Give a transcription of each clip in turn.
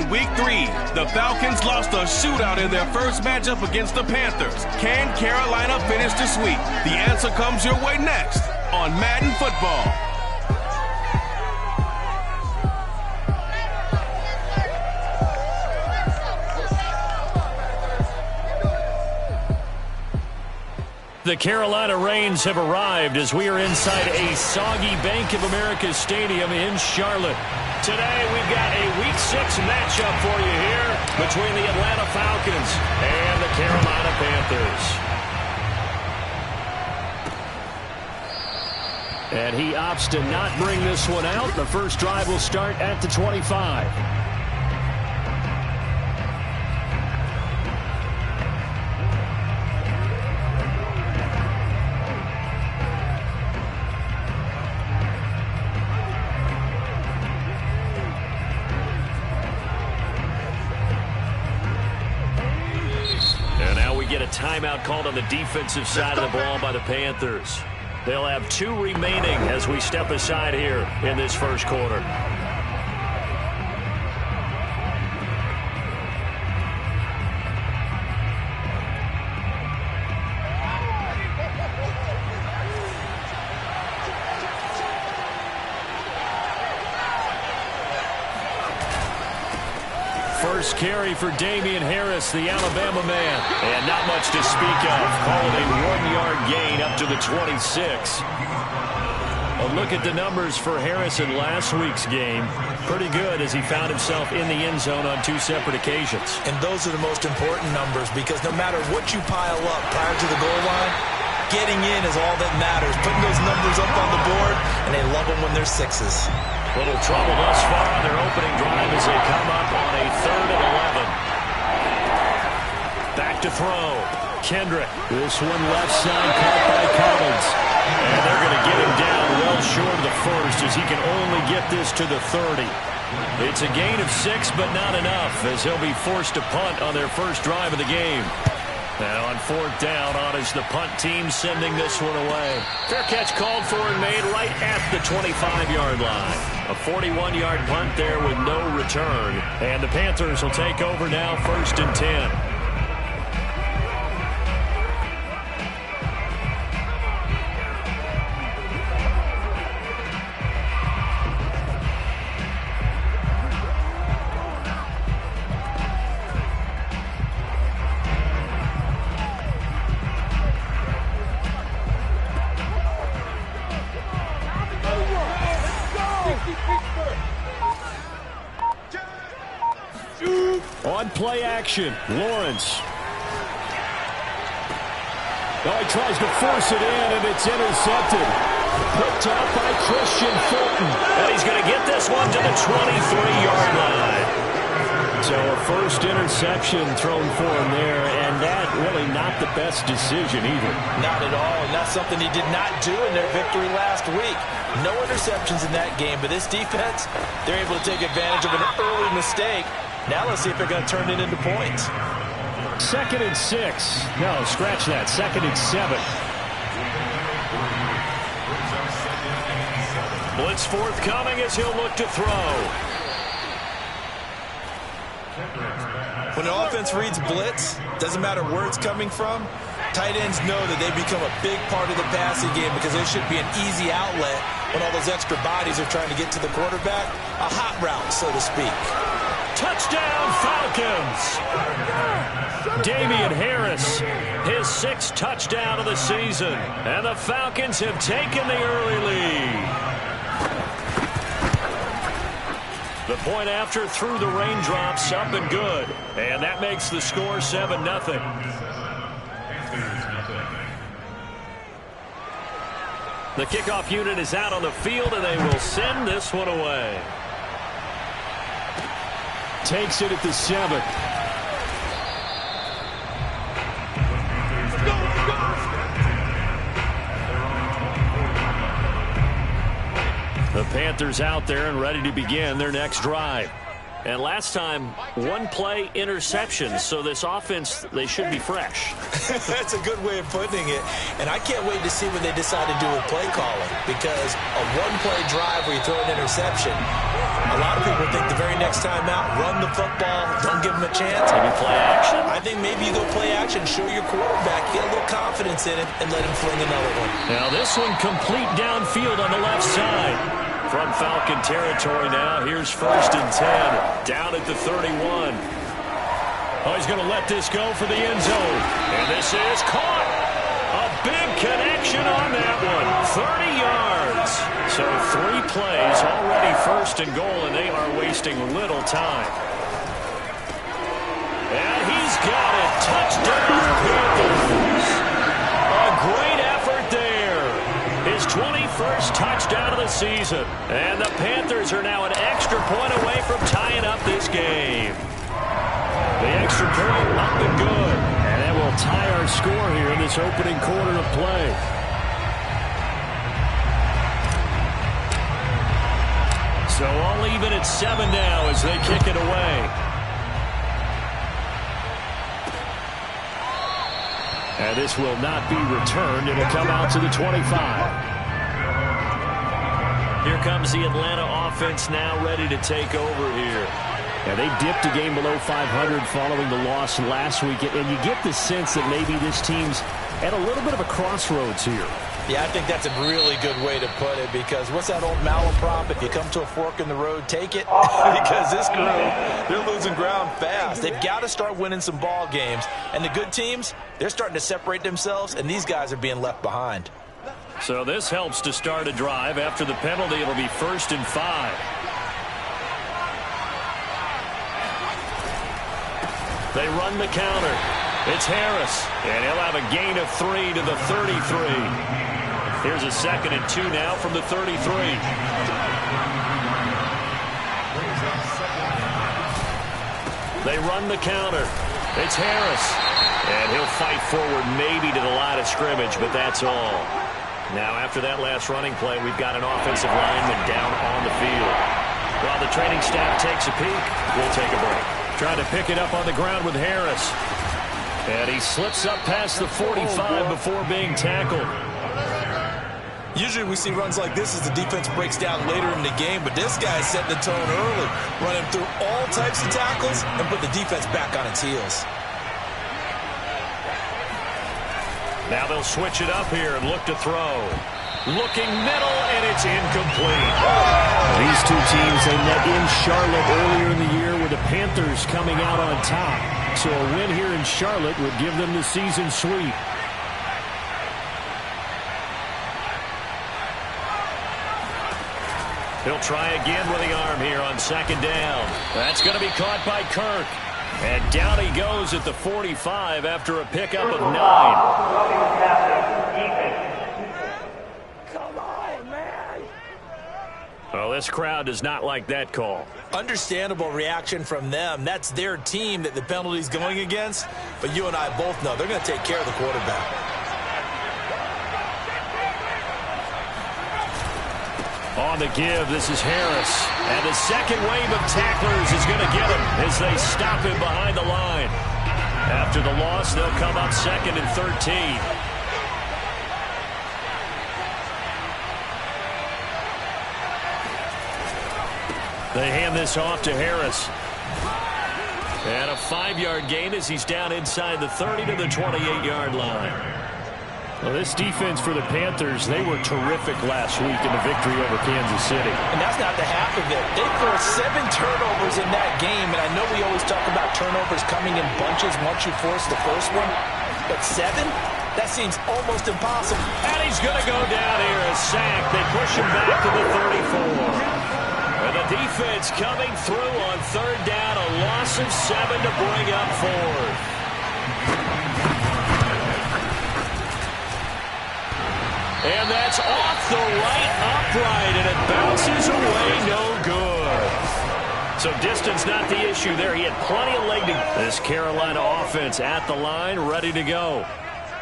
in Week 3, the Falcons lost a shootout in their first matchup against the Panthers. Can Carolina finish the sweep? The answer comes your way next on Madden Football. The Carolina Rains have arrived as we are inside a soggy Bank of America Stadium in Charlotte. Today we've got a Week 6 matchup for you here between the Atlanta Falcons and the Carolina Panthers. And he opts to not bring this one out. The first drive will start at the 25. Timeout called on the defensive side of the ball by the Panthers. They'll have 2 remaining as we step aside here in this first quarter. First carry for Damian Harris, the Alabama man. And not much to speak of. Call it a 1-yard gain up to the 26. A look at the numbers for Harris in last week's game. Pretty good as he found himself in the end zone on 2 separate occasions. And those are the most important numbers because no matter what you pile up prior to the goal line, getting in is all that matters. Putting those numbers up on the board, and they love them when they're 6s. Little trouble thus far on their opening drive as they come up on a 3rd and 11. Back to throw. Kendrick. This one left side caught by Collins. And they're going to get him down well short of the first as he can only get this to the 30. It's a gain of 6, but not enough as he'll be forced to punt on their first drive of the game. And on 4th down, on is the punt team sending this one away. Fair catch called for and made right at the 25-yard line. A 41-yard punt there with no return. And the Panthers will take over now 1st and 10. On play action, Lawrence. Oh, he tries to force it in, and it's intercepted. Picked up by Christian Fulton. And he's going to get this one to the 23-yard line. So a first interception thrown for him there, and that really not the best decision either. Not at all, and that's something he did not do in their victory last week. No interceptions in that game, but this defense, they're able to take advantage of an early mistake. Now let's see if they're going to turn it into points. 2nd and 6. No, scratch that. 2nd and 7. Blitz forthcoming as he'll look to throw. When an offense reads blitz, doesn't matter where it's coming from, tight ends know that they become a big part of the passing game because there should be an easy outlet when all those extra bodies are trying to get to the quarterback. A hot route, so to speak. Touchdown, Falcons! Damian Harris, his 6th touchdown of the season. And the Falcons have taken the early lead. The point after through the raindrops, up and good. And that makes the score 7-0. The kickoff unit is out on the field, and they will send this one away. Takes it at the 7. The Panthers out there and ready to begin their next drive. And last time, one play interception. So this offense, they should be fresh. That's a good way of putting it. And I can't wait to see what they decide to do with play calling, because a one-play drive where you throw an interception, a lot of people think the very next time out, run the football, don't give them a chance. Maybe play action. I think maybe you go play action, show your quarterback, get a little confidence in it, and let him fling another one. Now this one complete downfield on the left side. From Falcon territory now, here's 1st and 10, down at the 31. Oh, he's going to let this go for the end zone. And this is caught. A big connection on that one. 30 yards. So 3 plays, already 1st and goal, and they are wasting little time. And he's got it. Touchdown, Panthers. A great effort there. His 21st touchdown of the season. And the Panthers are now an extra point away from tying up this game. The extra point up and good. And that will tie our score here in this opening quarter of play. So all even at 7 now as they kick it away. And this will not be returned. It'll come out to the 25. Here comes the Atlanta offense now ready to take over here. Yeah, they dipped a game below 500 following the loss last week, and you get the sense that maybe this team's at a little bit of a crossroads here. Yeah, I think that's a really good way to put it, because what's that old malaprop? If you come to a fork in the road, take it. Because this group, they're losing ground fast. They've got to start winning some ball games. And the good teams, they're starting to separate themselves, and these guys are being left behind. So this helps to start a drive. After the penalty, it'll be 1st and 5. They run the counter. It's Harris, and he'll have a gain of 3 to the 33. Here's a 2nd and 2 now from the 33. They run the counter. It's Harris, and he'll fight forward maybe to the line of scrimmage, but that's all. Now, after that last running play, we've got an offensive lineman down on the field. While the training staff takes a peek, we'll take a break. Trying to pick it up on the ground with Harris. And he slips up past the 45 before being tackled. Usually we see runs like this as the defense breaks down later in the game, but this guy set the tone early, running through all types of tackles and put the defense back on its heels. Now they'll switch it up here and look to throw. Looking middle, and it's incomplete. These two teams, they met in Charlotte earlier in the year with the Panthers coming out on top. So a win here in Charlotte would give them the season sweep. He'll try again with the arm here on 2nd down. That's going to be caught by Kirk. And down he goes at the 45 after a pickup of 9. Come on, man. Well, this crowd does not like that call. Understandable reaction from them. That's their team that the penalty's going against. But you and I both know they're going to take care of the quarterback. On the give, this is Harris. And the second wave of tacklers is going to get him as they stop him behind the line. After the loss, they'll come up 2nd and 13. They hand this off to Harris. And a 5-yard gain as he's down inside the 30 to the 28-yard line. Well, this defense for the Panthers, they were terrific last week in the victory over Kansas City. And that's not the half of it. They forced 7 turnovers in that game, and I know we always talk about turnovers coming in bunches once you force the first one, but 7? That seems almost impossible. And he's going to go down here, a sack. They push him back to the 34. And the defense coming through on 3rd down, a loss of 7 to bring up 4th. And that's off the right upright, and it bounces away, no good. So distance not the issue there. He had plenty of leg to... This Carolina offense at the line, ready to go.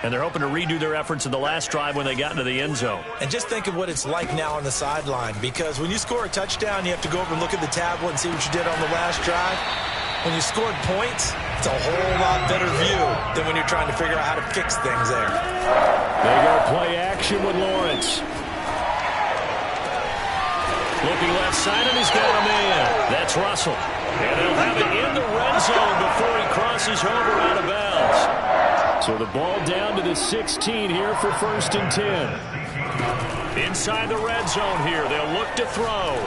And they're hoping to redo their efforts in the last drive when they got into the end zone. And just think of what it's like now on the sideline, because when you score a touchdown, you have to go over and look at the tablet and see what you did on the last drive. When you scored points, it's a whole lot better view than when you're trying to figure out how to fix things there. They go play action with Lawrence. Looking left side, and he's got a man. That's Russell. And they'll have it in the red zone before he crosses over out of bounds. So the ball down to the 16 here for 1st and 10. Inside the red zone here, they'll look to throw.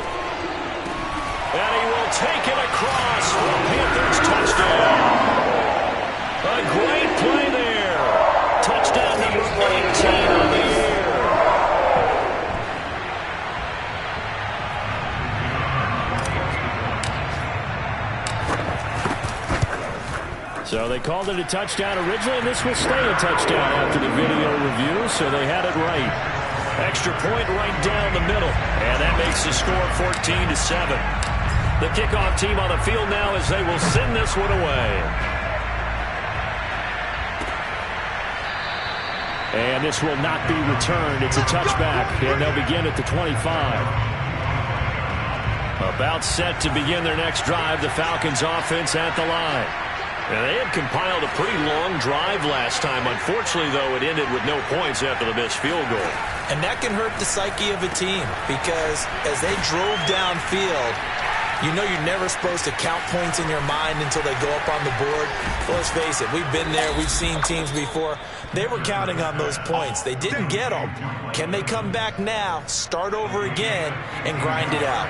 And he will take it across for a Panthers touchdown. A great play there. Touchdown number 18 on the year. So they called it a touchdown originally, and this will stay a touchdown after the video review, so they had it right. Extra point right down the middle, and that makes the score 14-7. The kickoff team on the field now as they will send this one away. And this will not be returned. It's a touchback, and they'll begin at the 25. About set to begin their next drive, the Falcons offense at the line. And they had compiled a pretty long drive last time. Unfortunately, though, it ended with no points after the missed field goal. And that can hurt the psyche of a team, because as they drove downfield, you know you're never supposed to count points in your mind until they go up on the board. Well, let's face it, we've been there. We've seen teams before. They were counting on those points. They didn't get them. Can they come back now, start over again, and grind it out?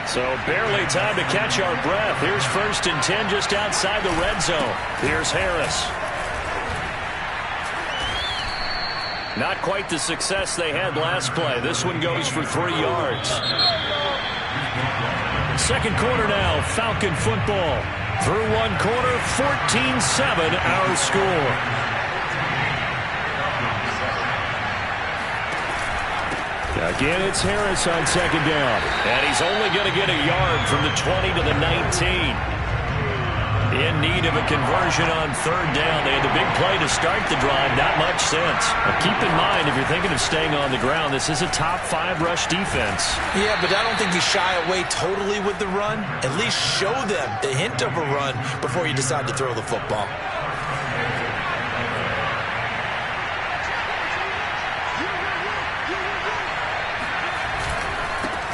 So barely time to catch our breath. Here's 1st and 10 just outside the red zone. Here's Harris. Not quite the success they had last play. This one goes for 3 yards. Second quarter now, Falcon football. Through one quarter, 14-7 our score. Again, it's Harris on 2nd down. And he's only going to get a yard from the 20 to the 19. In need of a conversion on 3rd down. They had the big play to start the drive. Not much sense. But keep in mind, if you're thinking of staying on the ground, this is a top 5 rush defense. Yeah, but I don't think you shy away totally with the run. At least show them the hint of a run before you decide to throw the football.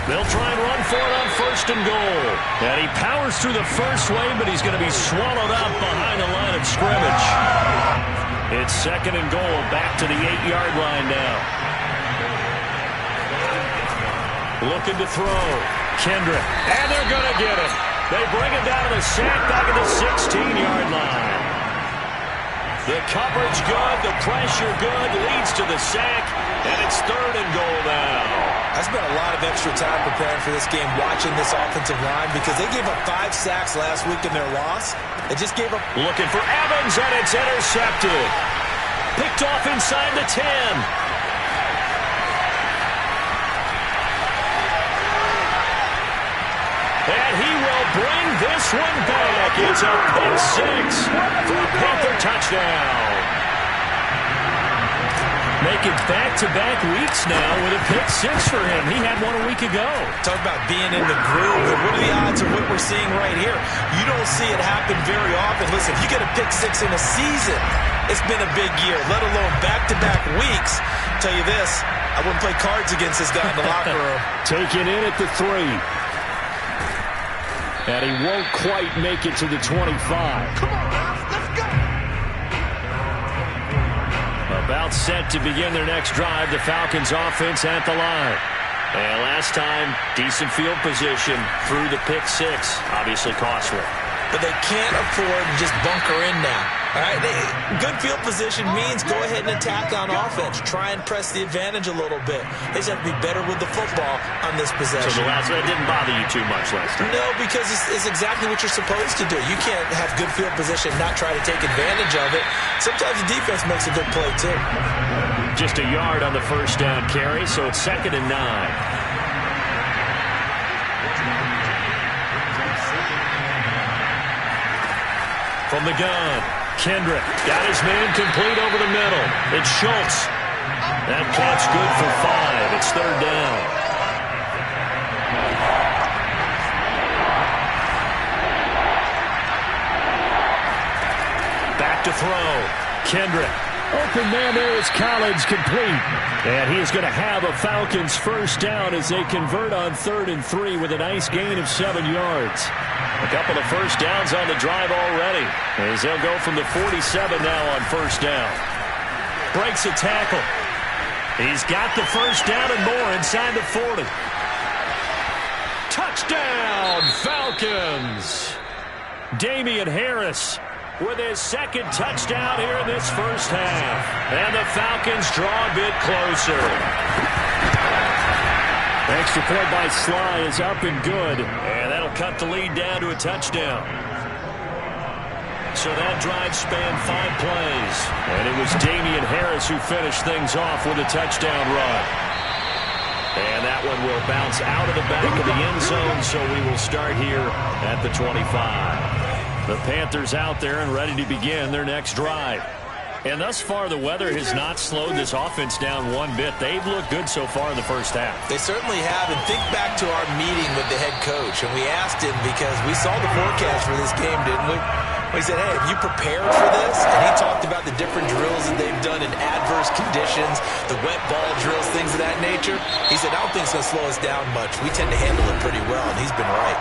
They'll try and run for it on 1st and goal. And he powers through the first wave, but he's going to be swallowed up behind the line of scrimmage. It's 2nd and goal, back to the 8-yard line now. Looking to throw. Kendrick. And they're going to get it. They bring it down to the sack back at the 16-yard line. The coverage good, the pressure good, leads to the sack, and it's 3rd and goal now. I spent a lot of extra time preparing for this game, watching this offensive line, because they gave up 5 sacks last week in their loss. They just gave up. Looking for Evans, and it's intercepted. Picked off inside the 10. And he will bring this one back. It's a pick 6 for a Panther touchdown. Making back-to-back weeks now with a pick 6 for him. He had one a week ago. Talk about being in the groove. And what are the odds of what we're seeing right here? You don't see it happen very often. Listen, if you get a pick 6 in a season, it's been a big year, let alone back-to-back weeks. I'll tell you this, I wouldn't play cards against this guy in the locker room. Taken in at the 3. And he won't quite make it to the 25. Come on, let's go. About set to begin their next drive, the Falcons offense at the line. And last time, decent field position through the pick 6. Obviously costly. But they can't afford to just bunker in now. All right, good field position means go ahead and attack on offense. Try and press the advantage a little bit. They just have to be better with the football on this possession. So the last one didn't bother you too much last time? No, because it's exactly what you're supposed to do. You can't have good field position and not try to take advantage of it. Sometimes the defense makes a good play, too. Just a yard on the first down carry, so it's 2nd and 9. From the gun, Kendrick got his man complete over the middle. It's Schultz. That catch good for 5. It's 3rd down. Back to throw. Kendrick. Open man there is Collins, complete. And he is going to have a Falcons first down as they convert on 3rd and 3 with a nice gain of 7 yards. A couple of first downs on the drive already, as they'll go from the 47 now on first down. Breaks a tackle. He's got the first down and more inside the 40. Touchdown, Falcons! Damian Harris with his 2nd touchdown here in this first half. And the Falcons draw a bit closer. Extra point by Sly is up and good. And that'll cut the lead down to a touchdown. So that drive spanned 5 plays. And it was Damian Harris who finished things off with a touchdown run. And that one will bounce out of the back of the end zone, so we will start here at the 25. The Panthers out there and ready to begin their next drive. And thus far, the weather has not slowed this offense down one bit. They've looked good so far in the first half. They certainly have. And think back to our meeting with the head coach. And we asked him, because we saw the forecast for this game, didn't we? We said, hey, have you prepared for this? And he talked about the different drills that they've done in adverse conditions, the wet ball drills, things of that nature. He said, I don't think it's going to slow us down much. We tend to handle it pretty well, and he's been right.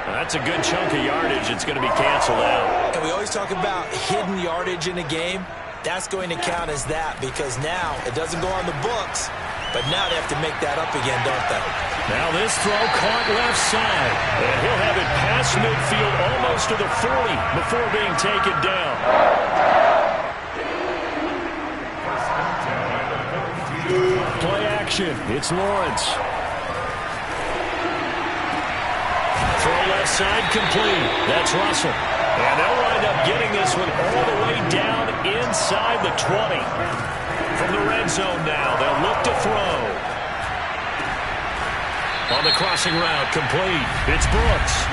That's a good chunk of yardage. It's going to be canceled out. And we always talk about hidden yardage in a game. That's going to count as that, because now it doesn't go on the books, but now they have to make that up again, don't they? Now this throw caught left side, and he'll have it past midfield almost to the 40 before being taken down. Play action. It's Lawrence. Throw left side complete. That's Russell. And they'll wind up getting this one all the way down inside the 20. From the red zone now, they'll look to throw. On the crossing route, complete. It's Brooks.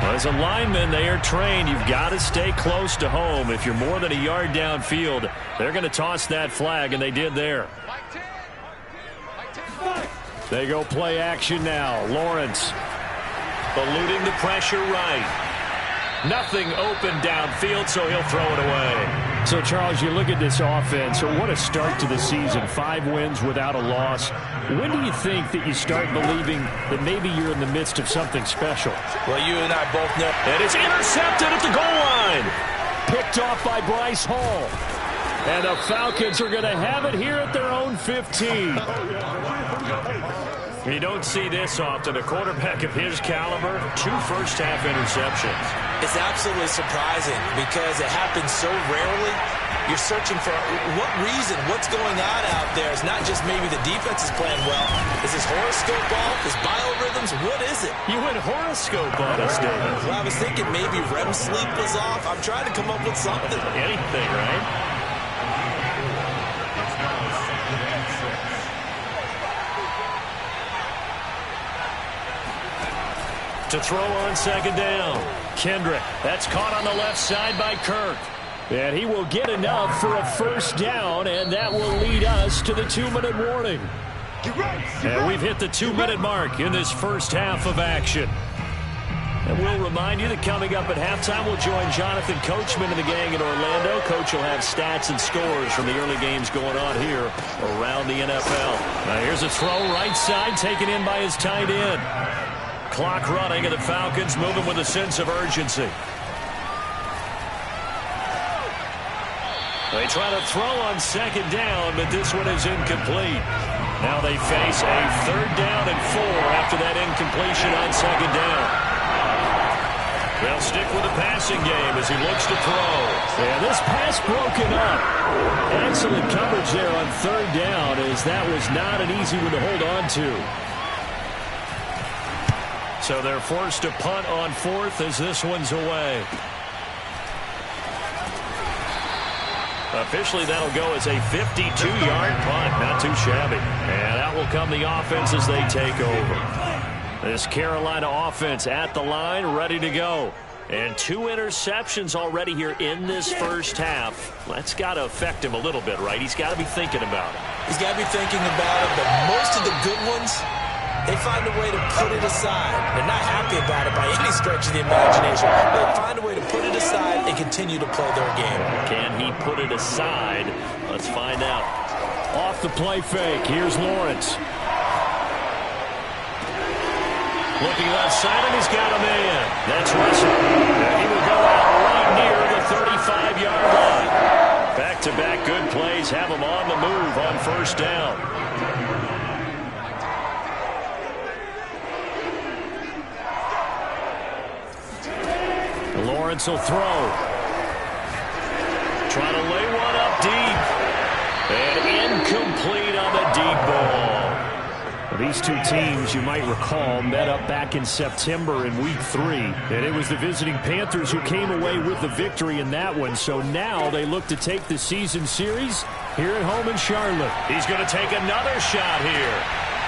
As a lineman, they are trained. You've got to stay close to home. If you're more than a yard downfield, they're going to toss that flag, and they did there. They go play action now. Lawrence. Eluding the pressure right. Nothing open downfield, so he'll throw it away. So, Charles, you look at this offense, so what a start to the season. 5 wins without a loss. When do you think that you start believing that maybe you're in the midst of something special? Well, you and I both know. And it's intercepted at the goal line. Picked off by Bryce Hall. And the Falcons are going to have it here at their own 15. You don't see this often. A quarterback of his caliber, 2 first-half interceptions. It's absolutely surprising because it happens so rarely. You're searching for what reason, what's going on out there. It's not just maybe the defense is playing well. Is his horoscope off? His biorhythms? What is it? You went horoscope on us, David. Well, I was thinking maybe REM sleep was off. I'm trying to come up with something. Anything, right? To throw on second down. Kendrick. That's caught on the left side by Kirk. And he will get enough for a first down, and that will lead us to the 2-minute warning. And we've hit the 2-minute mark in this first half of action. And we'll remind you that coming up at halftime, we'll join Jonathan Coachman and the gang in Orlando. Coach will have stats and scores from the early games going on here around the NFL. Now here's a throw right side taken in by his tight end. Clock running, and the Falcons moving with a sense of urgency. They try to throw on second down, but this one is incomplete. Now they face a 3rd down and 4 after that incompletion on second down. They'll stick with the passing game as he looks to throw. And this pass broken up. Excellent coverage there on 3rd down, as that was not an easy one to hold on to. So they're forced to punt on 4th as this one's away. Officially, that'll go as a 52-yard punt. Not too shabby. And out will come the offense as they take over. This Carolina offense at the line, ready to go. And 2 interceptions already here in this first half. That's got to affect him a little bit, right? He's got to be thinking about it. He's got to be thinking about it, but most of the good ones, they find a way to put it aside. They're not happy about it by any stretch of the imagination. They find a way to put it aside and continue to play their game. Can he put it aside? Let's find out. Off the play fake. Here's Lawrence. Looking left side, and he's got a man. That's Russell. And he will go out right near the 35-yard line. Back-to-back good plays have him on the move on first down. Lawrence will throw. Trying to lay one up deep. And incomplete on the deep ball. These two teams, you might recall, met up back in September in Week 3. And it was the visiting Panthers who came away with the victory in that one. So now they look to take the season series here at home in Charlotte. He's going to take another shot here.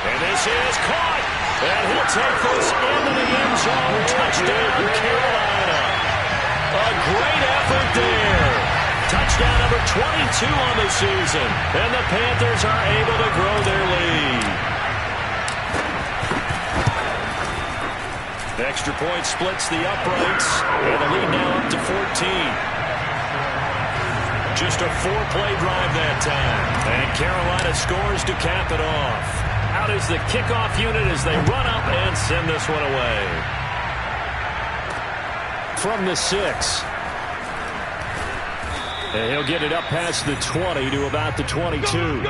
And this is caught. And he'll take this into the end zone. Touchdown, Carolina. A great effort there. Touchdown number 22 on the season. And the Panthers are able to grow their lead. Extra point splits the uprights, and the lead now up to 14. Just a 4-play drive that time, and Carolina scores to cap it off. Out is the kickoff unit as they run up and send this one away. From the 6. And he'll get it up past the 20 to about the 22.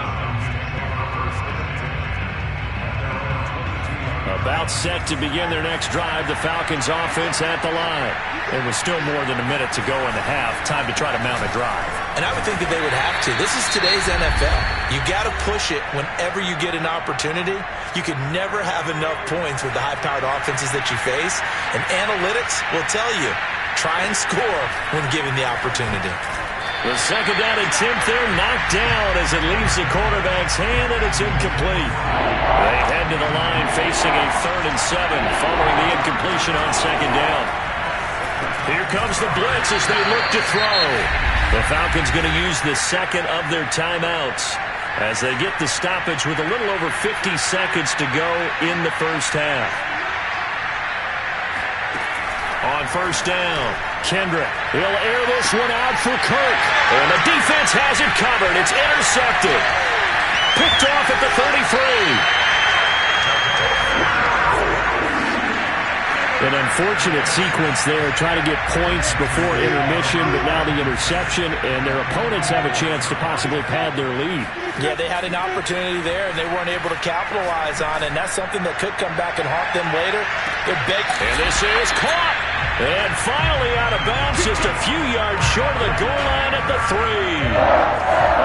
About set to begin their next drive, the Falcons offense at the line. It was still more than a minute to go in the half. Time to try to mount a drive. And I would think that they would have to. This is today's NFL. You got to push it whenever you get an opportunity. You can never have enough points with the high-powered offenses that you face. And analytics will tell you, try and score when given the opportunity. The second down and 10th there, knocked down as it leaves the quarterback's hand, and it's incomplete. They head to the line facing a 3rd and 7 following the incompletion on second down. Here comes the blitz as they look to throw. The Falcons going to use the second of their timeouts as they get the stoppage with a little over 50 seconds to go in the first half. On first down, Kendrick. He'll air this one out for Kirk. And the defense has it covered. It's intercepted. Picked off at the 33. An unfortunate sequence there, trying to get points before intermission, but now the interception, and their opponents have a chance to possibly pad their lead. Yeah, they had an opportunity there, and they weren't able to capitalize on it, and that's something that could come back and haunt them later. They're big. And this is caught. And finally out of bounds, just a few yards short of the goal line at the 3.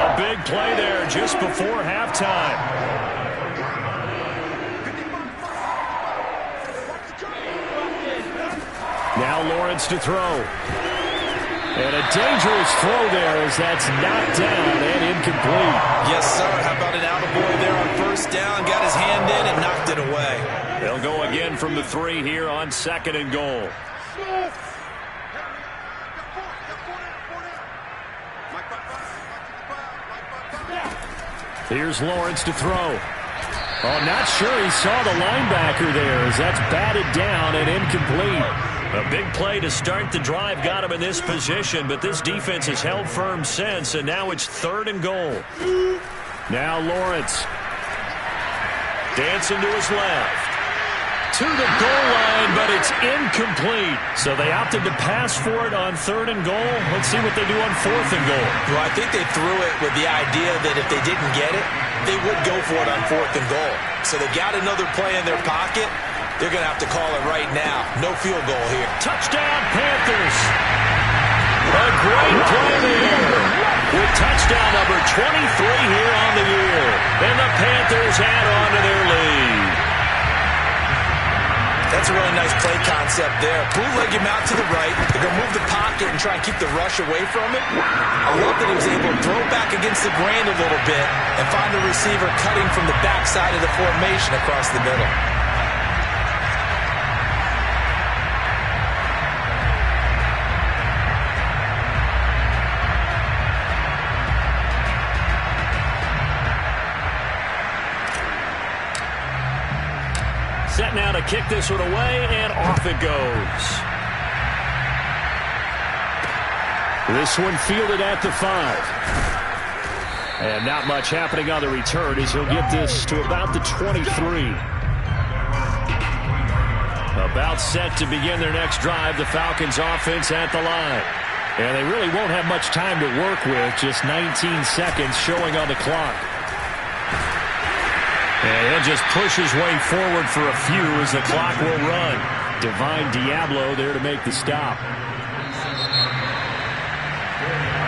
A big play there just before halftime. Now Lawrence to throw. And a dangerous throw there as that's knocked down and incomplete. Yes, sir. How about an attaboy there on first down? Got his hand in and knocked it away. They'll go again from the 3 here on 2nd and goal. Here's Lawrence to throw. Oh, not sure he saw the linebacker there as that's batted down and incomplete. A big play to start the drive got him in this position, but this defense has held firm since, and now it's 3rd and goal. Now Lawrence. Dancing to his left. To the goal line, but it's incomplete. So they opted to pass for it on 3rd and goal. Let's see what they do on 4th and goal. Well, I think they threw it with the idea that if they didn't get it, they would go for it on 4th and goal. So they got another play in their pocket. They're going to have to call it right now. No field goal here. Touchdown, Panthers. A great play there. With touchdown number 23 here on the year. And the Panthers add on to their lead. That's a really nice play concept there. Bootleg him out to the right. They're going to move the pocket and try and keep the rush away from it. I love that he was able to throw back against the grain a little bit and find the receiver cutting from the backside of the formation across the middle. Set now to kick this one away, and off it goes. This one fielded at the 5. And not much happening on the return as he'll get this to about the 23. About set to begin their next drive, the Falcons offense at the line. And they really won't have much time to work with, just 19 seconds showing on the clock. And he'll just push his way forward for a few as the clock will run. Divine Diablo there to make the stop.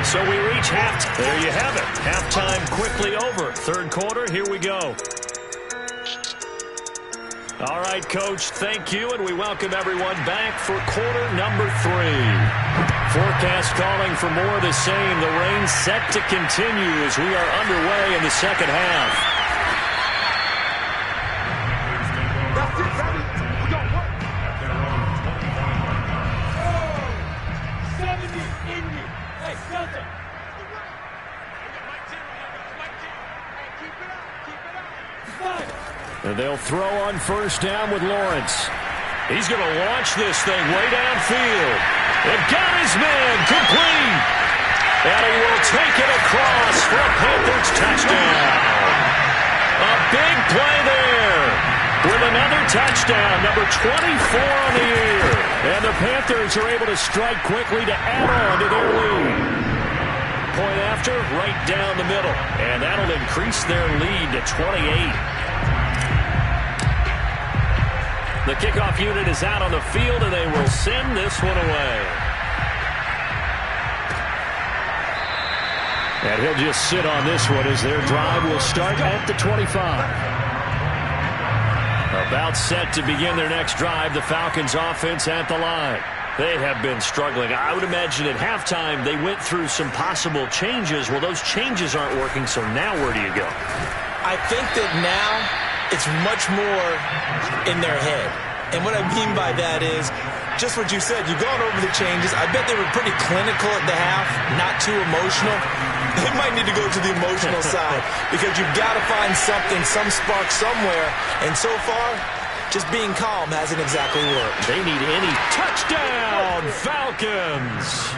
So we reach halftime. There you have it. Halftime quickly over. Third quarter, here we go. All right, Coach, thank you, and we welcome everyone back for quarter number 3. Forecast calling for more of the same. The rain set to continue as we are underway in the second half. And they'll throw on first down with Lawrence. He's going to launch this thing way downfield. It got his man complete. And he will take it across for a Panthers touchdown. A big play there with another touchdown, number 24 on the year. And the Panthers are able to strike quickly to add on to their lead. Point after, right down the middle. And that'll increase their lead to 28. The kickoff unit is out on the field, and they will send this one away. And he'll just sit on this one as their drive will start at the 25. About set to begin their next drive, the Falcons offense at the line. They have been struggling. I would imagine at halftime they went through some possible changes. Well, those changes aren't working, so now where do you go? I think that now it's much more in their head. And what I mean by that is just what you said. You've gone over the changes. I bet they were pretty clinical at the half, not too emotional. They might need to go to the emotional side because you've got to find something, some spark somewhere. And so far, just being calm hasn't exactly worked. They need any touchdown, Falcons.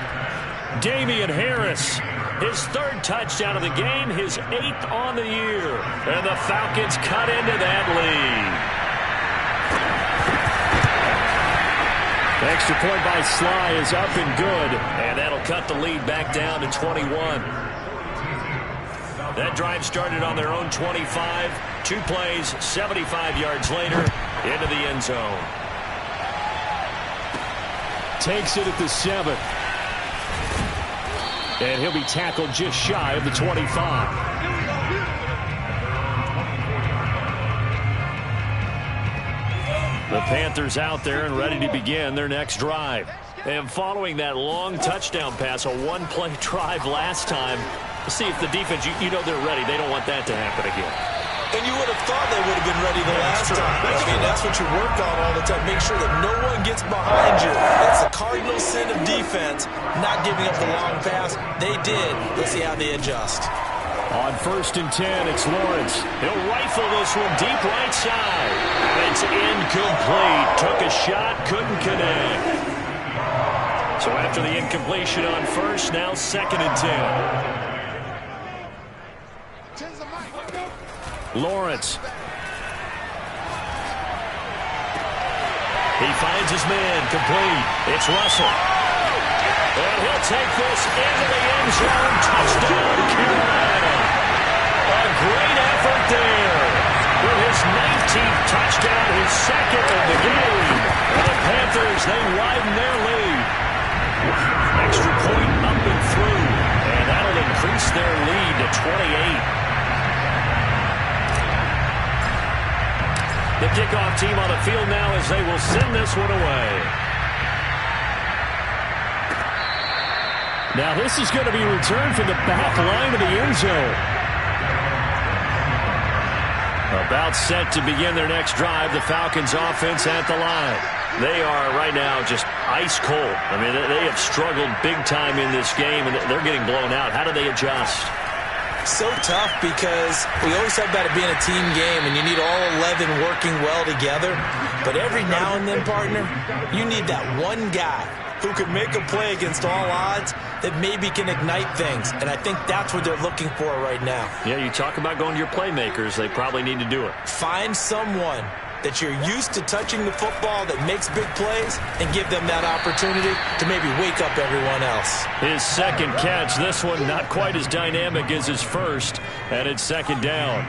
Damian Harris, his 3rd touchdown of the game, his 8th on the year. And the Falcons cut into that lead. The extra point by Sly is up and good. And that'll cut the lead back down to 21. That drive started on their own 25. 2 plays, 75 yards later, into the end zone. Takes it at the 7. And he'll be tackled just shy of the 25. The Panthers out there and ready to begin their next drive. And following that long touchdown pass, a one-play drive last time, we'll see if the defense, you know they're ready. They don't want that to happen again. And you would have thought they would have been ready the last time. That's what you work on all the time. Make sure that no one gets behind you. That's the cardinal sin of defense, not giving up the long pass. They did. Let's see how they adjust. On 1st and 10, it's Lawrence. He'll rifle this one deep right side. It's incomplete. Took a shot, couldn't connect. So after the incompletion on 1st, now 2nd and 10. Lawrence. He finds his man, complete. It's Russell. And he'll take this into the end zone. Touchdown, Carolina. A great effort there. With his 19th touchdown, his 2nd of the game. And the Panthers, they widen their lead. Extra point up and through. And that'll increase their lead to 28. The kickoff team on the field now as they will send this one away. Now this is going to be returned from the back line of the end zone. About set to begin their next drive, the Falcons offense at the line. They are right now just ice cold. I mean, they have struggled big time in this game, and they're getting blown out. How do they adjust? So tough because we always talk about it being a team game, and you need all 11 working well together. But every now and then, partner, you need that one guy who can make a play against all odds that maybe can ignite things. And I think that's what they're looking for right now. Yeah, you talk about going to your playmakers. They probably need to do it. Find someone that you're used to touching the football that makes big plays and give them that opportunity to maybe wake up everyone else. His second catch, this one not quite as dynamic as his first, and it's second down.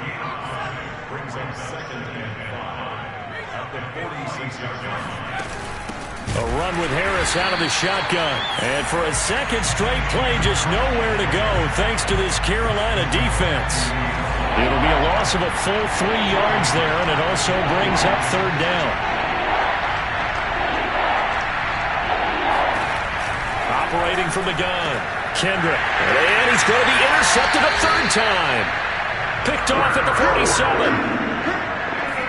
A run with Harris out of the shotgun. And for a second straight play, just nowhere to go thanks to this Carolina defense. It'll be a loss of a full 3 yards there, and it also brings up third down. Operating from the gun, Kendrick. And he's going to be intercepted a third time. Picked off at the 47.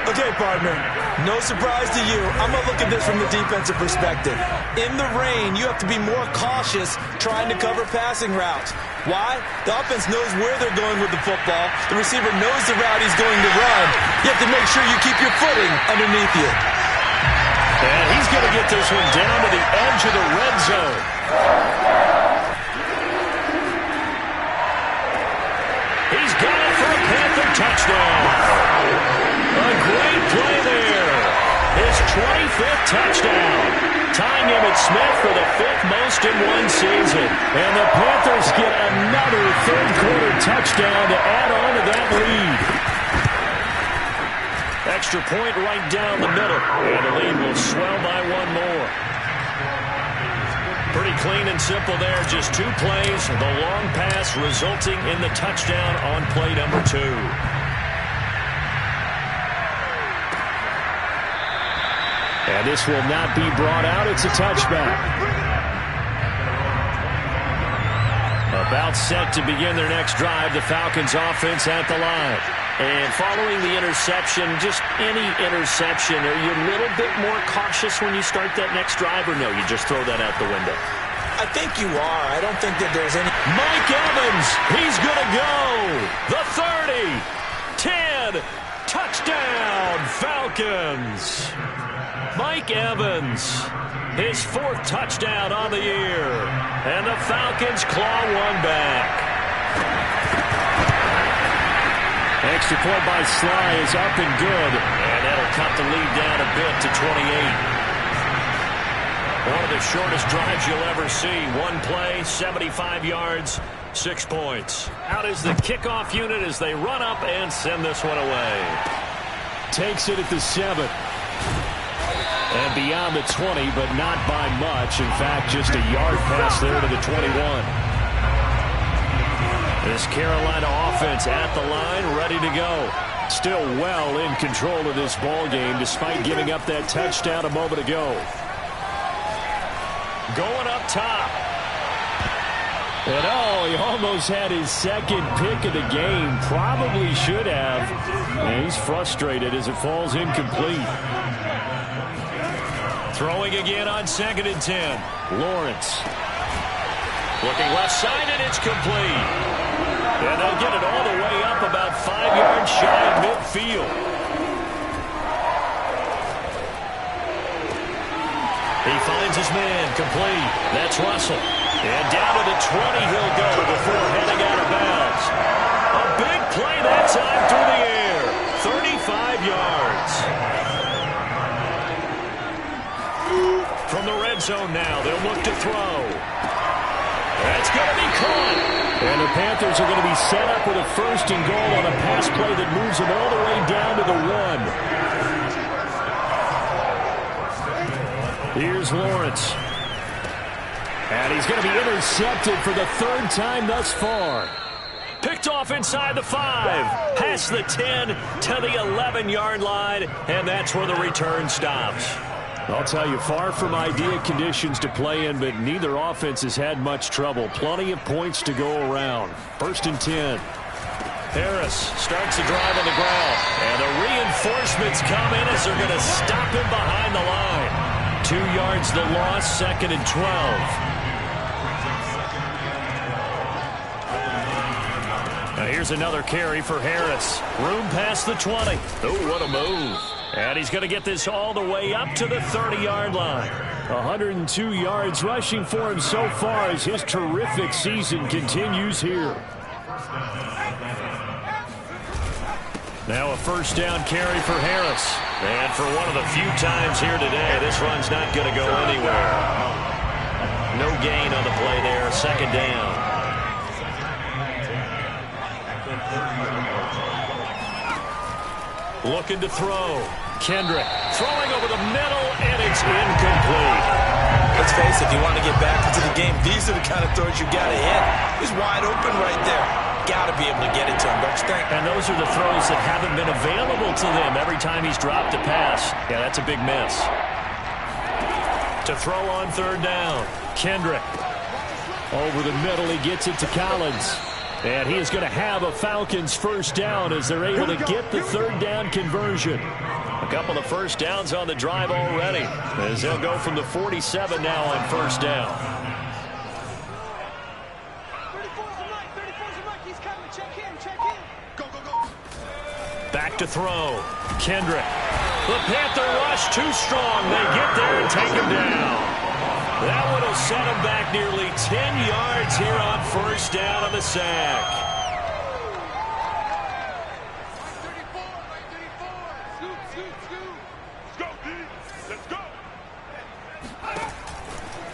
Okay, partner, no surprise to you. I'm going to look at this from the defensive perspective. In the rain, you have to be more cautious trying to cover passing routes. Why? The offense knows where they're going with the football. The receiver knows the route he's going to run. You have to make sure you keep your footing underneath you. And he's going to get this one down to the edge of the red zone. He's got it for a Panther touchdown. A great play there. His 25th touchdown. Tying Emmitt Smith for the 5th most in one season. And the Panthers get another third-quarter touchdown to add on to that lead. Extra point right down the middle. And the lead will swell by one more. Pretty clean and simple there. Just 2 plays. The long pass resulting in the touchdown on play number 2. And this will not be brought out. It's a touchback. About set to begin their next drive, the Falcons offense at the line. And following the interception, just any interception, are you a little bit more cautious when you start that next drive, or no, you just throw that out the window? I think you are. I don't think that there's any... Mike Evans, he's going to go. The 30, 10, touchdown, Falcons. Mike Evans, his 4th touchdown on the year. And the Falcons claw one back. Extra point by Sly is up and good. And that'll cut the lead down a bit to 28. One of the shortest drives you'll ever see. One play, 75 yards, 6 points. Out is the kickoff unit as they run up and send this one away. Takes it at the 7. And beyond the 20, but not by much. In fact, just a yard pass there to the 21. This Carolina offense at the line, ready to go. Still well in control of this ball game, despite giving up that touchdown a moment ago. Going up top. And he almost had his second pick of the game. Probably should have. And he's frustrated as it falls incomplete. Throwing again on 2nd and 10. Lawrence. Looking left side, and it's complete. And they'll get it all the way up about 5 yards shy of midfield. He finds his man, complete. That's Russell. And down to the 20 he'll go before heading out of bounds. A big play that time through the air. 35 yards. From the red zone now, they'll look to throw. That's going to be caught. And the Panthers are going to be set up with a 1st and goal on a pass play that moves them all the way down to the 1. Here's Lawrence. And he's going to be intercepted for the 3rd time thus far. Picked off inside the 5. Past the 10 to the 11-yard line, and that's where the return stops. I'll tell you, far from ideal conditions to play in, but neither offense has had much trouble. Plenty of points to go around. 1st and 10. Harris starts the drive on the ground, and the reinforcements come in as they're going to stop him behind the line. 2 yards the loss, 2nd and 12. Now here's another carry for Harris. Room past the 20. Oh, what a move. And he's going to get this all the way up to the 30-yard line. 102 yards rushing for him so far as his terrific season continues here. Now a 1st down carry for Harris. And for one of the few times here today, this run's not going to go anywhere. No gain on the play there. 2nd down. Looking to throw. Kendrick throwing over the middle, and it's incomplete. Let's face it, if you want to get back into the game, these are the kind of throws you got to hit. He's wide open right there. Got to be able to get it to him, don't you think? And those are the throws that haven't been available to them every time he's dropped a pass. Yeah, that's a big miss. To throw on 3rd down. Kendrick. Over the middle, he gets it to Collins. And he is going to have a Falcons 1st down as they're able to get the 3rd down conversion. A couple of 1st downs on the drive already, as they'll go from the 47 now on 1st down. 34's the mic. 34's the mic. He's coming. Check in. Check in. Go, go, go. Back to throw. Kendrick. The Panther rush too strong. They get there and take him down. That one will set him back nearly 10 yards here on 1st down on the sack. 34, right 34. Scoot, scoot, scoot. Let's go, D. Let's go.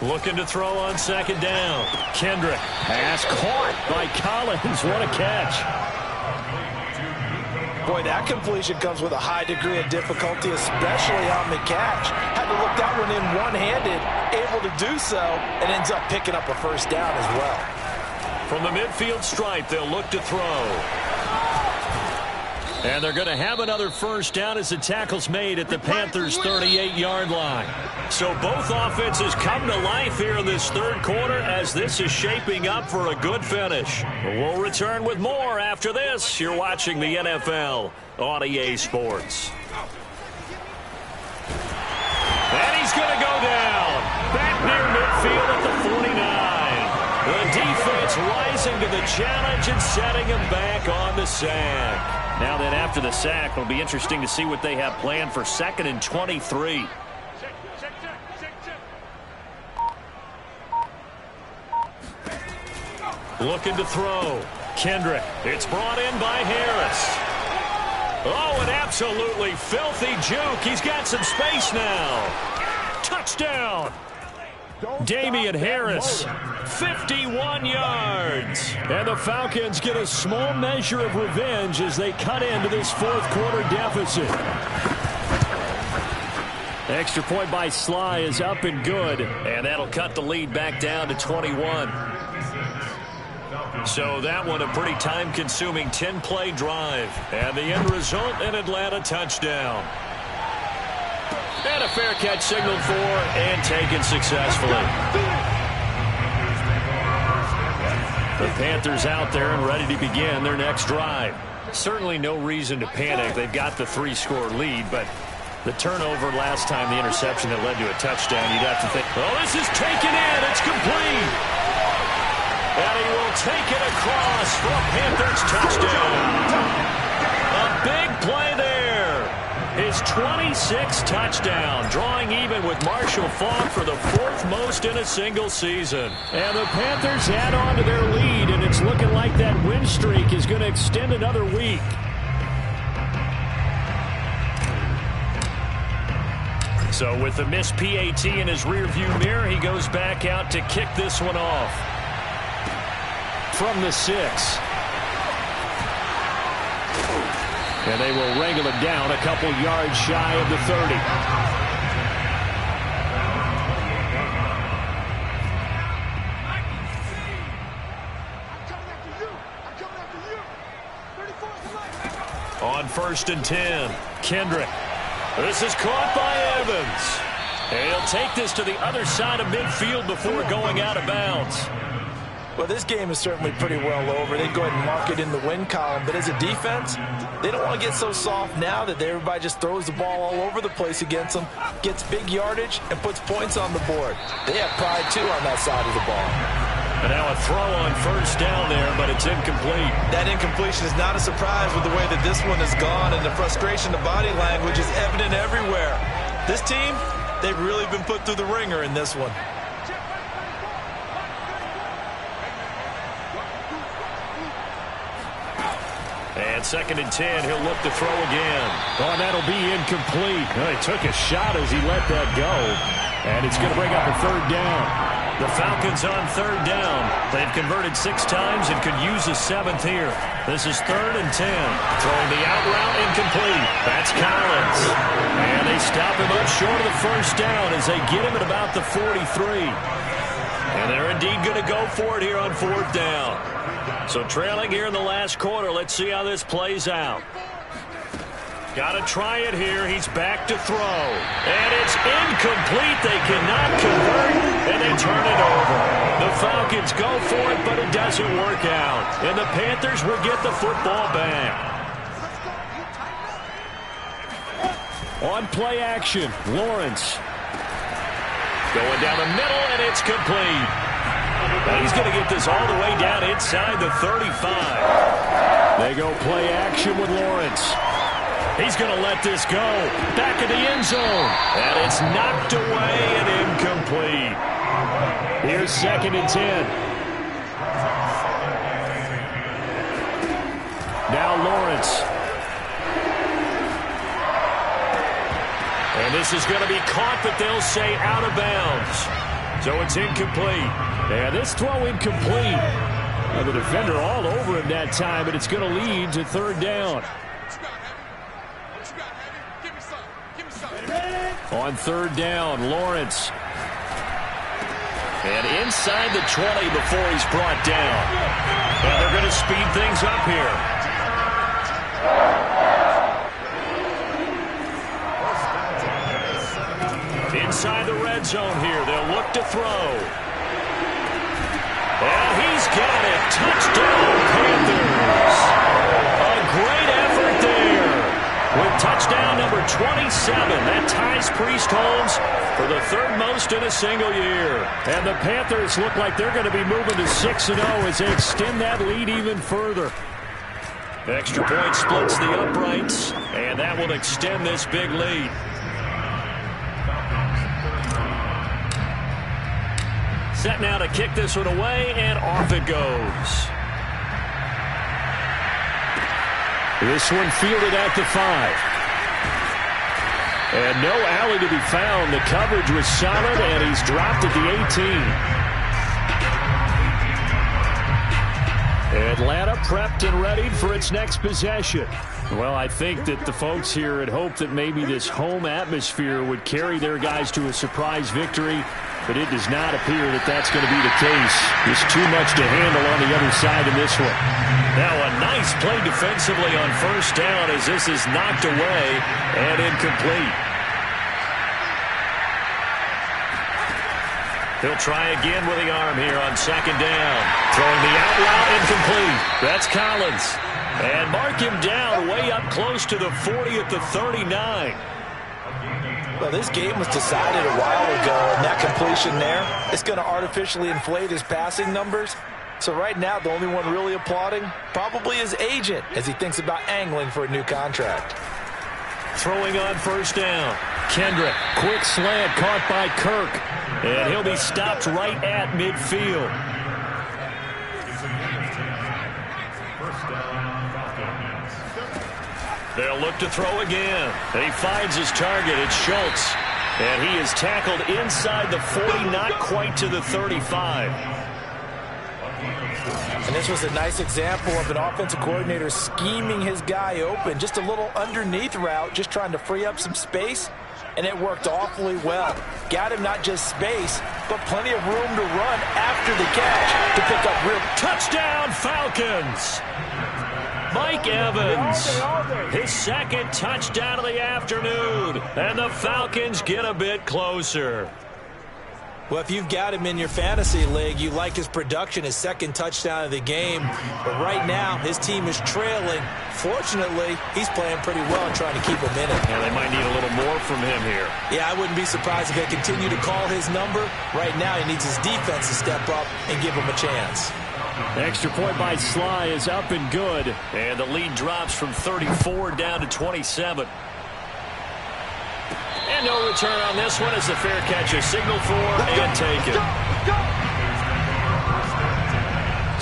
Looking to throw on 2nd down. Kendrick. Pass caught by Collins. What a catch. Boy, that completion comes with a high degree of difficulty, especially on the catch. Had to look that one in one-handed, able to do so, and ends up picking up a 1st down as well. From the midfield stripe, they'll look to throw. And they're going to have another 1st down as the tackle's made at the Panthers' 38-yard line. So both offenses come to life here in this 3rd quarter as this is shaping up for a good finish. We'll return with more after this. You're watching the NFL on EA Sports. And he's going to go down. Back near midfield at the 49. The defense rising to the challenge and setting him back on the sack. Now then, after the sack, it'll be interesting to see what they have planned for 2nd and 23. Looking to throw. Kendrick. It's brought in by Harris. Oh, an absolutely filthy juke. He's got some space now. Touchdown. Damian Harris, 51 yards. And the Falcons get a small measure of revenge as they cut into this 4th quarter deficit. Extra point by Sly is up and good. And that'll cut the lead back down to 21. So that one a pretty time-consuming 10-play drive. And the end result, an Atlanta touchdown. And a fair catch signaled for and taken successfully. The Panthers out there and ready to begin their next drive. Certainly no reason to panic. They've got the 3-score lead, but the turnover last time, the interception that led to a touchdown, you'd have to think, oh, this is taken in. It's complete. And he will take it across for a Panthers touchdown. A big play there. His 26th touchdown, drawing even with Marshall Faulk for the 4th most in a single season. And the Panthers add on to their lead, and it's looking like that win streak is going to extend another week. So with the missed PAT in his rearview mirror, he goes back out to kick this one off. From the 6. And they will wrangle it down a couple yards shy of the 30. I'm coming after you. I'm coming after On 1st and 10, Kendrick. This is caught by Evans. And he'll take this to the other side of midfield before going out of bounds. Well, this game is certainly pretty well over. They go ahead and mark it in the win column. But as a defense, they don't want to get so soft now that everybody just throws the ball all over the place against them, gets big yardage, and puts points on the board. They have pride, too, on that side of the ball. And now a throw on 1st down there, but it's incomplete. That incompletion is not a surprise with the way that this one has gone, and the frustration, the body language is evident everywhere. This team, they've really been put through the ringer in this one. And 2nd and 10, he'll look to throw again. Oh, that'll be incomplete. He took a shot as he let that go. And it's going to bring up a 3rd down. The Falcons on 3rd down. They've converted 6 times and could use a 7th here. This is 3rd and 10. Throwing the out route incomplete. That's Collins. And they stop him up short of the 1st down as they get him at about the 43. And they're indeed going to go for it here on 4th down. So trailing here in the last quarter. Let's see how this plays out. Got to try it here. He's back to throw. And it's incomplete. They cannot convert, and they turn it over. The Falcons go for it, but it doesn't work out. And the Panthers will get the football back. On play action, Lawrence. Going down the middle, and it's complete. And he's going to get this all the way down inside the 35. They go play action with Lawrence. He's going to let this go. Back in the end zone. And it's knocked away and incomplete. Here's 2nd and 10. Now Lawrence. And this is going to be caught, but they'll say out of bounds. So it's incomplete. Yeah, this throw incomplete. Now the defender all over him that time, but it's going to lead to 3rd down. On 3rd down, Lawrence. And inside the 20 before he's brought down. And they're going to speed things up here. Inside the red zone here. They'll look to throw. And he's got it. Touchdown, Panthers. A great effort there. With touchdown number 27, that ties Priest Holmes for the 3rd most in a single year. And the Panthers look like they're going to be moving to 6-0 as they extend that lead even further. Extra point splits the uprights, and that will extend this big lead. Set now to kick this one away, and off it goes. This one fielded at the 5. And no alley to be found. The coverage was solid, and he's dropped at the 18. Atlanta prepped and readied for its next possession. Well, I think that the folks here had hoped that maybe this home atmosphere would carry their guys to a surprise victory, but it does not appear that that's going to be the case. There's too much to handle on the other side in this one. Now a nice play defensively on 1st down as this is knocked away and incomplete. He'll try again with the arm here on 2nd down. Throwing the out route incomplete. That's Collins. And mark him down way up close to the 40 at the 39. Well, this game was decided a while ago, and that completion there is going to artificially inflate his passing numbers. So right now, the only one really applauding probably his agent as he thinks about angling for a new contract. Throwing on 1st down. Kendrick, quick slant caught by Kirk. And he'll be stopped right at midfield. They'll look to throw again. And he finds his target. It's Schultz. And he is tackled inside the 40, not quite to the 35. And this was a nice example of an offensive coordinator scheming his guy open. Just a little underneath route, just trying to free up some space. And it worked awfully well. Got him not just space, but plenty of room to run after the catch to pick up real. Touchdown, Falcons! Mike Evans. His second touchdown of the afternoon. And the Falcons get a bit closer. Well, if you've got him in your fantasy league, you like his production, his second touchdown of the game. But right now, his team is trailing. Fortunately, he's playing pretty well and trying to keep him in it. Yeah, they might need a little more from him here. Yeah, I wouldn't be surprised if they continue to call his number. Right now, he needs his defense to step up and give him a chance. Extra point by Sly is up and good. And the lead drops from 34 down to 27. And no return on this one as the fair catch is signaled for and taken.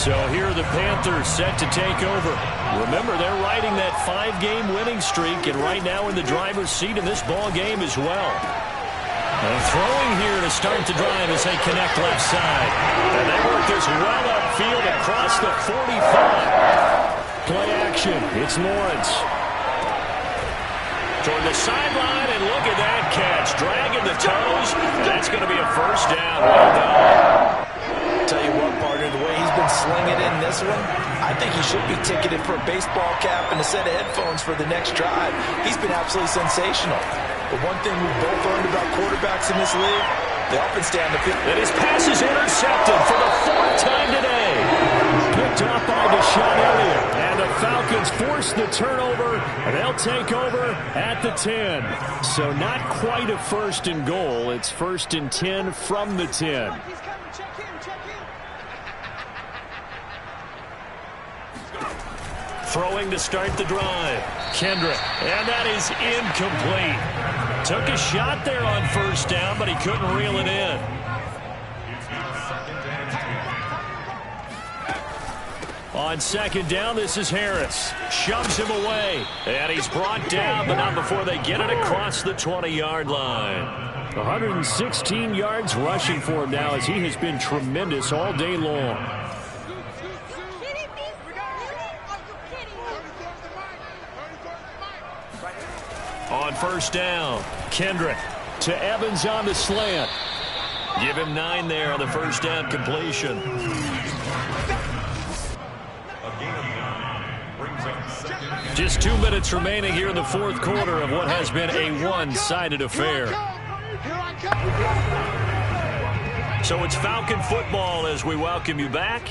So here are the Panthers set to take over. Remember, they're riding that 5-game winning streak, and right now in the driver's seat in this ball game as well. And throwing here to start the drive as they connect left side. And they work this well upfield across the 45. Play action. It's Lawrence. Toward the sideline, and look at that catch. Dragging the toes. That's going to be a first down. Well done. Tell you what, partner, the way he's been slinging in this one, I think he should be ticketed for a baseball cap and a set of headphones for the next drive. He's been absolutely sensational. But one thing we've both learned about quarterbacks in this league, they often stay on the field. And his pass is intercepted for the 4th time today. Picked up by Deshaun Elliott. And the Falcons force the turnover, and they'll take over at the 10. So not quite a first and goal. It's 1st and 10 from the 10. Throwing to start the drive. Kendrick. And that is incomplete. Took a shot there on first down, but he couldn't reel it in. On second down, this is Harris. Shoves him away. And he's brought down, but not before they get it across the 20-yard line. 116 yards rushing for him now as he has been tremendous all day long. On first down, Kendrick to Evans on the slant. Give him 9 there on the first down completion. Just 2 minutes remaining here in the 4th quarter of what has been a one-sided affair. So it's Falcon football as we welcome you back.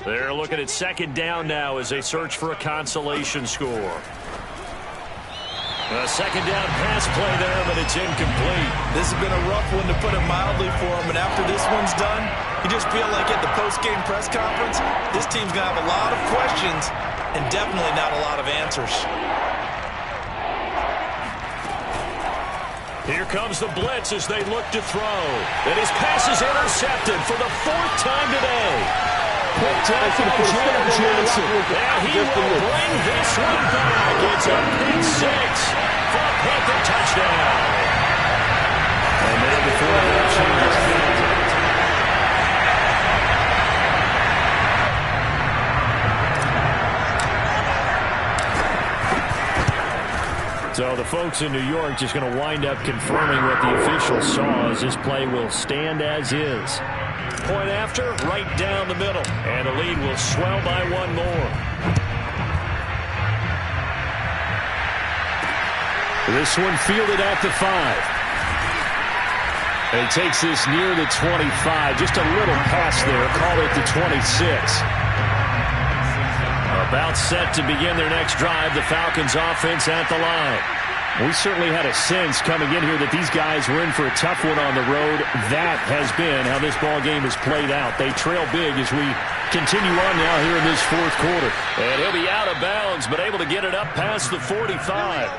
They're looking at second down now as they search for a consolation score. A second down pass play there, but it's incomplete. This has been a rough one, to put it mildly, for him. And after this one's done, you just feel like at the post-game press conference, this team's going to have a lot of questions and definitely not a lot of answers. Here comes the blitz as they look to throw. And his pass is intercepted for the 4th time today. Picked up by Jared Johnson. And he will bring this one back. It's a pick 6 for a Panther touchdown. And then before that changes. So the folks in New York just going to wind up confirming what the official saw, as this play will stand as is. Point after, right down the middle. And the lead will swell by 1 more. This one fielded at the 5. And he takes this near the 25. Just a little pass there. Call it the 26. About set to begin their next drive, the Falcons offense at the line. We certainly had a sense coming in here that these guys were in for a tough one on the road. That has been how this ball game has played out. They trail big as we continue on now here in this 4th quarter. And he'll be out of bounds, but able to get it up past the 45.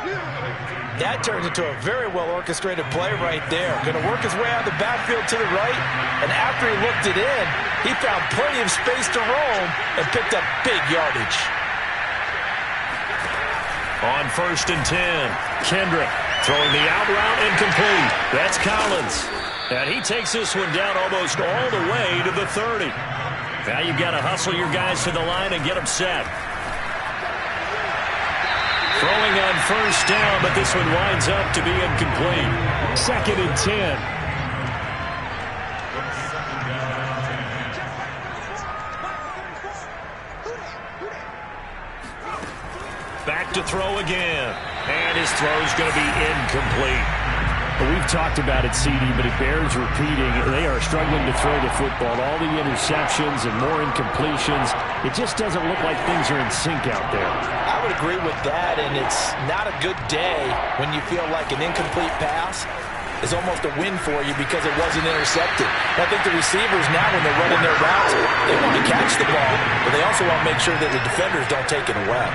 That turns into a very well-orchestrated play right there. Going to work his way out of the backfield to the right, and after he looked it in, he found plenty of space to roam and picked up big yardage. On 1st and 10, Kendrick throwing the out route incomplete. That's Collins. And he takes this one down almost all the way to the 30. Now you've got to hustle your guys to the line and get them set. Throwing on first down, but this one winds up to be incomplete. 2nd and 10. to throw again. And his throw's going to be incomplete. Well, we've talked about it, CD, but it bears repeating. They are struggling to throw the football. All the interceptions and more incompletions. It just doesn't look like things are in sync out there. I would agree with that, and it's not a good day when you feel like an incomplete pass is almost a win for you because it wasn't intercepted. And I think the receivers now, when they're running their routes, they want to catch the ball, but they also want to make sure that the defenders don't take it away.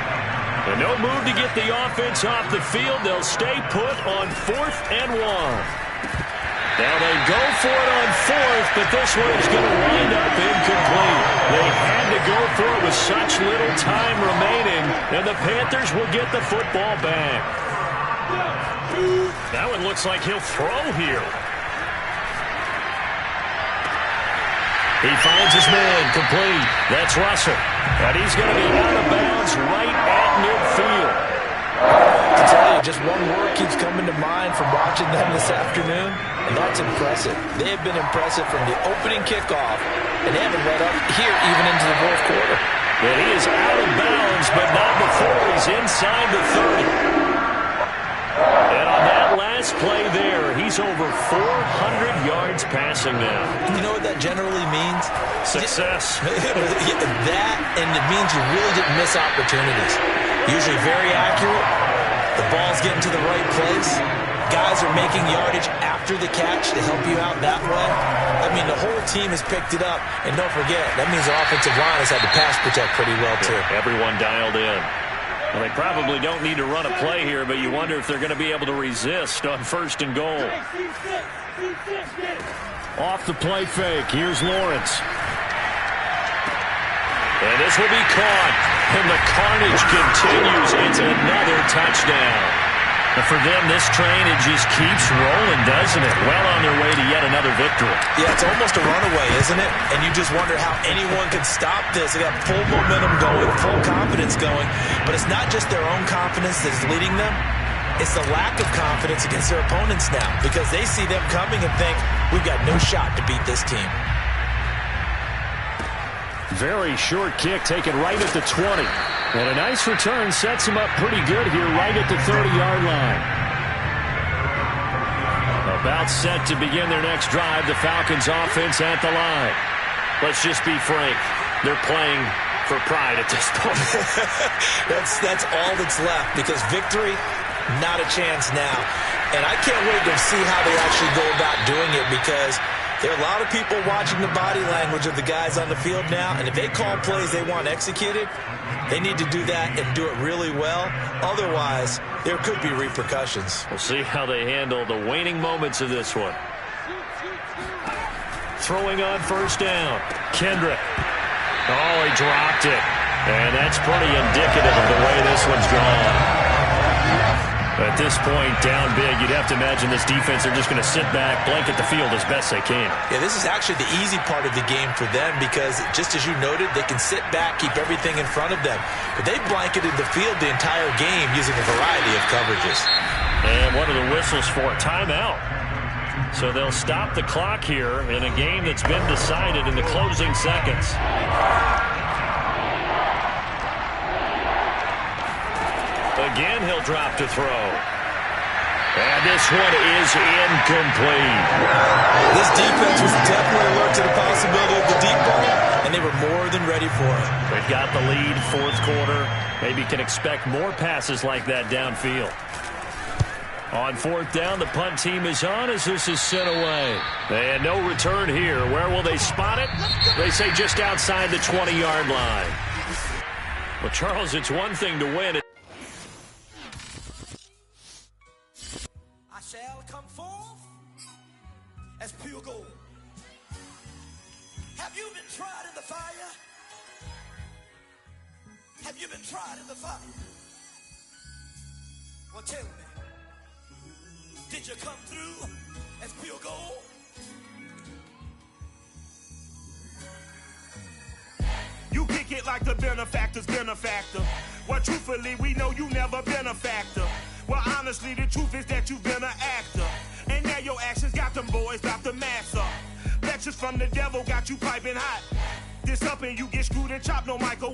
And no move to get the offense off the field. They'll stay put on 4th and 1. Now they go for it on 4th, but this one's going to wind up incomplete. They had to go for it with such little time remaining, and the Panthers will get the football back. That one looks like he'll throw here. He finds his man, complete. That's Russell. And he's going to be out of bounds right at midfield. To tell you, just one word keeps coming to mind from watching them this afternoon, and that's impressive. They have been impressive from the opening kickoff, and they haven't let up here even into the 4th quarter. And he is out of bounds, but not before he's inside the 30. And on that last play there, he's over 400 yards passing now. You know what that generally means? Success. That, and it means you really didn't miss opportunities. Usually very accurate. The ball's getting to the right place. Guys are making yardage after the catch to help you out that way. I mean, the whole team has picked it up. And don't forget, that means the offensive line has had to pass protect pretty well, too. Everyone dialed in. Well, they probably don't need to run a play here, but you wonder if they're going to be able to resist on 1st and goal. Off the play fake. Here's Lawrence. And this will be caught. And the carnage continues. It's another touchdown. But for them, this train, it just keeps rolling, doesn't it? Well on their way to yet another victory. Yeah, it's almost a runaway, isn't it? And you just wonder how anyone could stop this. They got full momentum going, full confidence going. But it's not just their own confidence that's leading them. It's the lack of confidence against their opponents now, because they see them coming and think, we've got no shot to beat this team. Very short kick taken right at the 20. And a nice return sets him up pretty good here right at the 30-yard line. About set to begin their next drive, the Falcons offense at the line. Let's just be frank. They're playing for pride at this point. That's all that's left, because victory, not a chance now. And I can't wait to see how they actually go about doing it, because there are a lot of people watching the body language of the guys on the field now, and if they call plays they want executed, they need to do that and do it really well. Otherwise, there could be repercussions. We'll see how they handle the waning moments of this one. Throwing on 1st down. Kendrick. Oh, he dropped it. And that's pretty indicative of the way this one's gone. At this point, down big, you'd have to imagine this defense are just going to sit back, blanket the field as best they can. Yeah, this is actually the easy part of the game for them, because just as you noted, they can sit back, keep everything in front of them. But they blanketed the field the entire game using a variety of coverages. And one of the whistles for a timeout. So they'll stop the clock here in a game that's been decided in the closing seconds. Again, he'll drop to throw. And this one is incomplete. This defense was definitely alert to the possibility of the deep ball, and they were more than ready for it. They've got the lead, 4th quarter. Maybe can expect more passes like that downfield. On 4th down, the punt team is on as this is sent away. And no return here. Where will they spot it? They say just outside the 20-yard line. Well, Charles, it's one thing to win. Shall come forth as pure gold. Have you been tried in the fire? Have you been tried in the fire? Well, tell me, did you come through as pure gold? You kick it like the benefactor's benefactor. Well, truthfully, we know you never been a factor. Well, honestly, the truth is that you've been an actor. And now your actions got them boys about to mass up. Lectures from the devil got you piping hot. This up and you get screwed and chopped, no Michael.